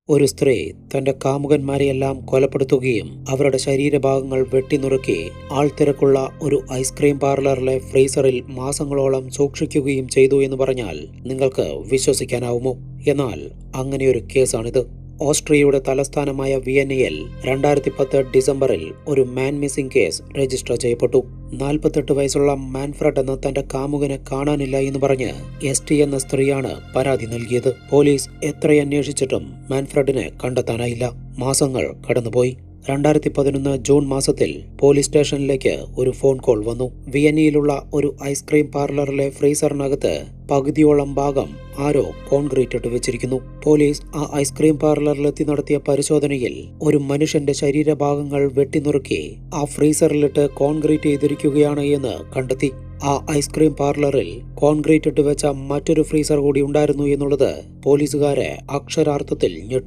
ഒരു സ്ത്രീ തന്റെ കാമുകന്മാരെയെല്ലാം കൊലപ്പെടുത്തുകയും അവരുടെ ശരീരഭാഗങ്ങൾ വെട്ടിനുറുക്കി ആൾത്തിരക്കുള്ള ഒരു ഐസ്ക്രീം പാർലറിലെ ഫ്രീസറിൽ മാസങ്ങളോളം സൂക്ഷിക്കുകയും ചെയ്തു എന്ന് പറഞ്ഞാൽ നിങ്ങൾക്ക് വിശ്വസിക്കാനാവുമോ? എന്നാൽ അങ്ങനെയൊരു കേസാണിത്. ഓസ്ട്രിയയുടെ തലസ്ഥാനമായ വിയന്നയിൽ 2010 ഡിസംബറിൽ ഒരു മാൻ മിസ്സിംഗ് കേസ് രജിസ്റ്റർ ചെയ്യപ്പെട്ടു. 48 വയസ്സുള്ള മാൻഫ്രഡ് എന്ന തന്റെ കാമുകനെ കാണാനില്ല എന്ന് പറഞ്ഞ് ST എന്ന സ്ത്രീയാണ് പരാതി നൽകിയത്. പോലീസ് എത്രയന്വേഷിച്ചിട്ടും മാൻഫ്രഡിനെ കണ്ടെത്താനായില്ല. മാസങ്ങൾ കടന്നുപോയി. 2011 ജൂൺ മാസത്തിൽ പോലീസ് സ്റ്റേഷനിലേക്ക് ഒരു ഫോൺ കോൾ വന്നു. വിയന്നയിലുള്ള ഒരു ഐസ്ക്രീം പാർലറിലെ ഫ്രീസറിനകത്ത് പകുതിയോളം ഭാഗം ആരോ കോൺക്രീറ്റ് ഇട്ട് വെച്ചിരിക്കുന്നു. പോലീസ് ആ ഐസ്ക്രീം പാർലറിലെത്തി നടത്തിയ പരിശോധനയിൽ ഒരു മനുഷ്യന്റെ ശരീരഭാഗങ്ങൾ വെട്ടിനുറുക്കി ആ ഫ്രീസറിലിട്ട് കോൺക്രീറ്റ് ചെയ്തിരിക്കുകയാണ് എന്ന് കണ്ടെത്തി. ആ ഐസ്ക്രീം പാർലറിൽ കോൺക്രീറ്റ് ഇട്ട് വെച്ച മറ്റൊരു ഫ്രീസർ കൂടി ഉണ്ടായിരുന്നു എന്നുള്ളത് പോലീസുകാരെ അക്ഷരാർത്ഥത്തിൽ ഞെട്ടി.